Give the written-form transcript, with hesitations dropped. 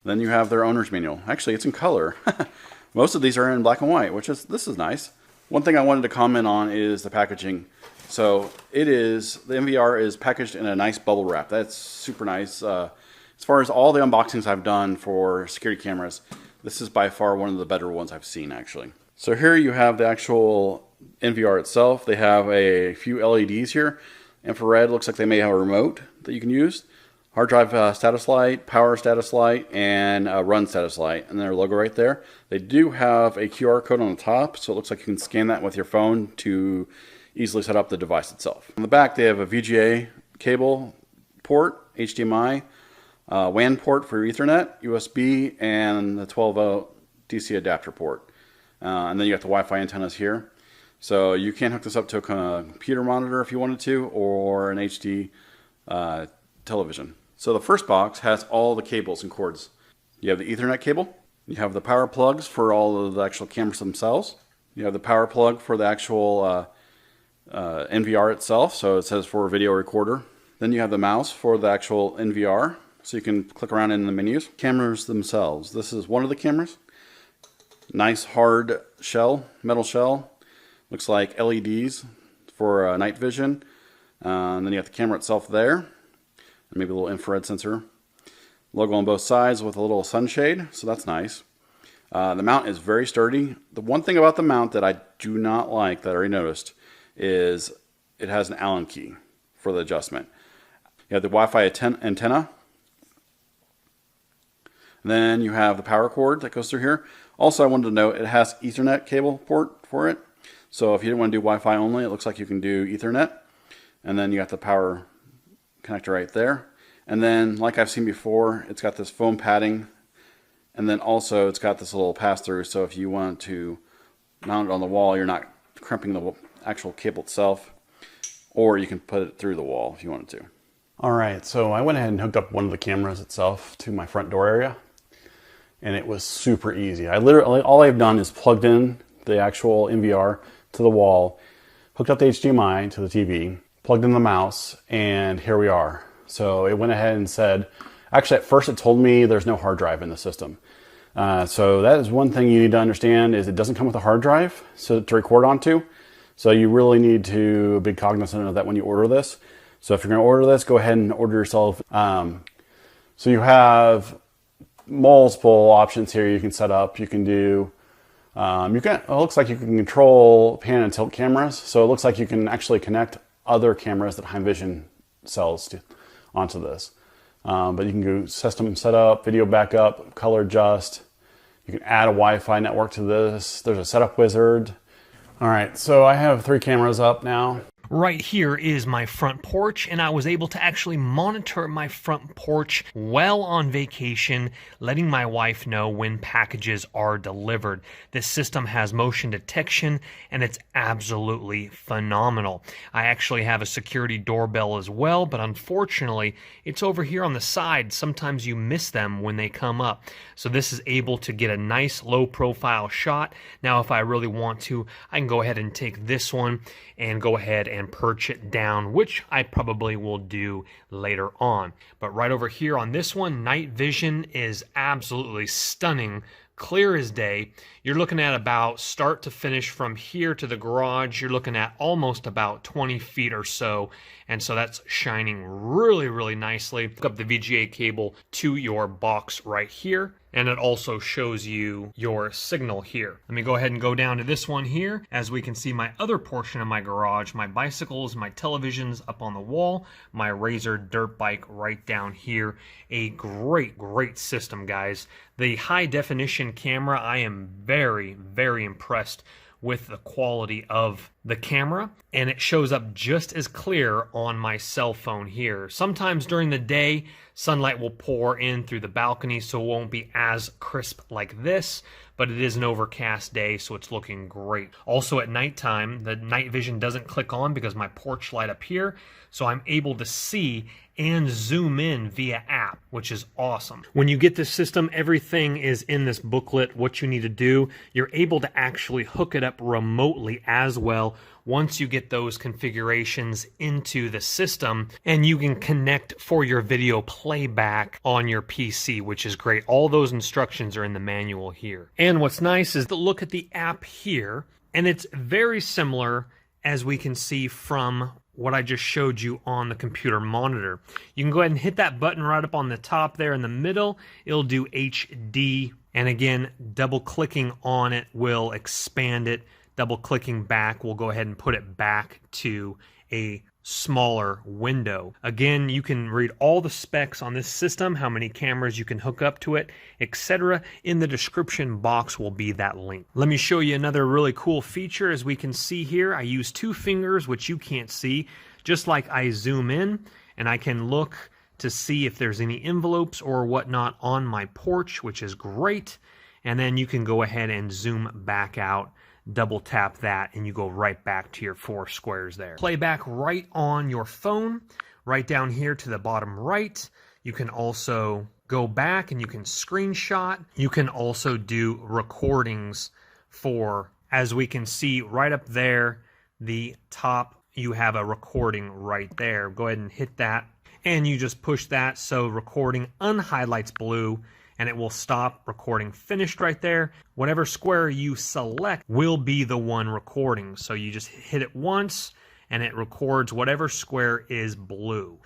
Then you have their owner's manual. Actually, it's in color. Most of these are in black and white, this is nice. One thing I wanted to comment on is the packaging. So the NVR is packaged in a nice bubble wrap. That's super nice. As far as all the unboxings I've done for security cameras, this is by far one of the better ones I've seen, actually. So here you have the actual NVR itself. They have a few LEDs here. Infrared, looks like they may have a remote that you can use. Hard drive status light, power status light, and a run status light, and their logo right there. They do have a QR code on the top, so it looks like you can scan that with your phone to easily set up the device itself. On the back, they have a VGA cable port, HDMI, WAN port for Ethernet, USB, and the 12-volt DC adapter port. And then you got the Wi-Fi antennas here. So you can hook this up to a computer monitor if you wanted to, or an HD television. So the first box has all the cables and cords. You have the Ethernet cable. You have the power plugs for all of the actual cameras themselves. You have the power plug for the actual NVR itself. So it says for a video recorder. Then you have the mouse for the actual NVR. So you can click around in the menus. Cameras themselves. This is one of the cameras. Nice hard shell, metal shell. Looks like LEDs for night vision. And then you have the camera itself there. Maybe a little infrared sensor. Logo on both sides with a little sunshade, so that's nice. The mount is very sturdy. The one thing about the mount that I do not like, that I already noticed, is it has an Allen key for the adjustment. You have the Wi-Fi antenna. Then you have the power cord that goes through here. Also, I wanted to note it has Ethernet cable port for it. So if you didn't want to do Wi-Fi only, it looks like you can do Ethernet. And then you got the power connector right there. And then, like I've seen before, it's got this foam padding, and then also it's got this little pass-through, so if you want to mount it on the wall, you're not crimping the actual cable itself, or you can put it through the wall if you wanted to. Alright, so I went ahead and hooked up one of the cameras itself to my front door area, and it was super easy. All I've done is plugged in the actual NVR to the wall, hooked up the HDMI to the TV, plugged in the mouse, and here we are. So it went ahead and said, actually at first it told me there's no hard drive in the system. So that is one thing you need to understand, is it doesn't come with a hard drive to record onto. So you really need to be cognizant of that when you order this. So if you're going to order this, go ahead and order yourself. So you have multiple options here you can set up. You can do, it looks like you can control pan and tilt cameras. So it looks like you can actually connect other cameras that HeimVision sells onto this. But you can go system setup, video backup, color adjust. You can add a Wi-Fi network to this. There's a setup wizard. All right, so I have 3 cameras up now. Right here is my front porch, and I was able to actually monitor my front porch while on vacation, letting my wife know when packages are delivered. This system has motion detection, and it's absolutely phenomenal. I actually have a security doorbell as well, but unfortunately, it's over here on the side. Sometimes you miss them when they come up. So this is able to get a nice low-profile shot. Now, if I really want to, I can go ahead and take this one and go ahead and perch it down, which I probably will do later on. But right over here on this one, night vision is absolutely stunning, clear as day. You're looking at about start to finish from here to the garage. You're looking at almost about 20 feet or so. And so that's shining really, really nicely. Hook up the VGA cable to your box right here. And it also shows you your signal here. Let me go ahead and go down to this one here. As we can see, my other portion of my garage, my bicycles, my televisions up on the wall, my Razor dirt bike right down here. A great, great system, guys. The high definition camera, I am very, very impressed with the quality of the camera, and it shows up just as clear on my cell phone here. Sometimes during the day, sunlight will pour in through the balcony, so it won't be as crisp like this, but it is an overcast day, so it's looking great. Also at nighttime, the night vision doesn't click on because my porch light up here, so I'm able to see and zoom in via app, which is awesome. When you get this system, everything is in this booklet. What you need to do, you're able to actually hook it up remotely as well well once you get those configurations into the system, and you can connect for your video playback on your PC, which is great. All those instructions are in the manual here. And what's nice is to look at the app here, and it's very similar as we can see from what I just showed you on the computer monitor. You can go ahead and hit that button right up on the top there in the middle. It'll do HD, and again, double clicking on it will expand it. Double clicking back will go ahead and put it back to a smaller window. Again, you can read all the specs on this system, how many cameras you can hook up to it, etc. In the description box will be that link. Let me show you another really cool feature. As we can see here, I use 2 fingers, which you can't see. Just like I zoom in, and I can look to see if there's any envelopes or whatnot on my porch, which is great. And then you can go ahead and zoom back out, double tap that, and you go right back to your 4 squares there. Playback right on your phone, right down here to the bottom right. You can also go back and you can screenshot. You can also do recordings for, as we can see right up there, the top, you have a recording right there. Go ahead and hit that, and you just push that so recording unhighlights blue, and it will stop recording finished right there. Whatever square you select will be the one recording. So you just hit it once and it records whatever square is blue.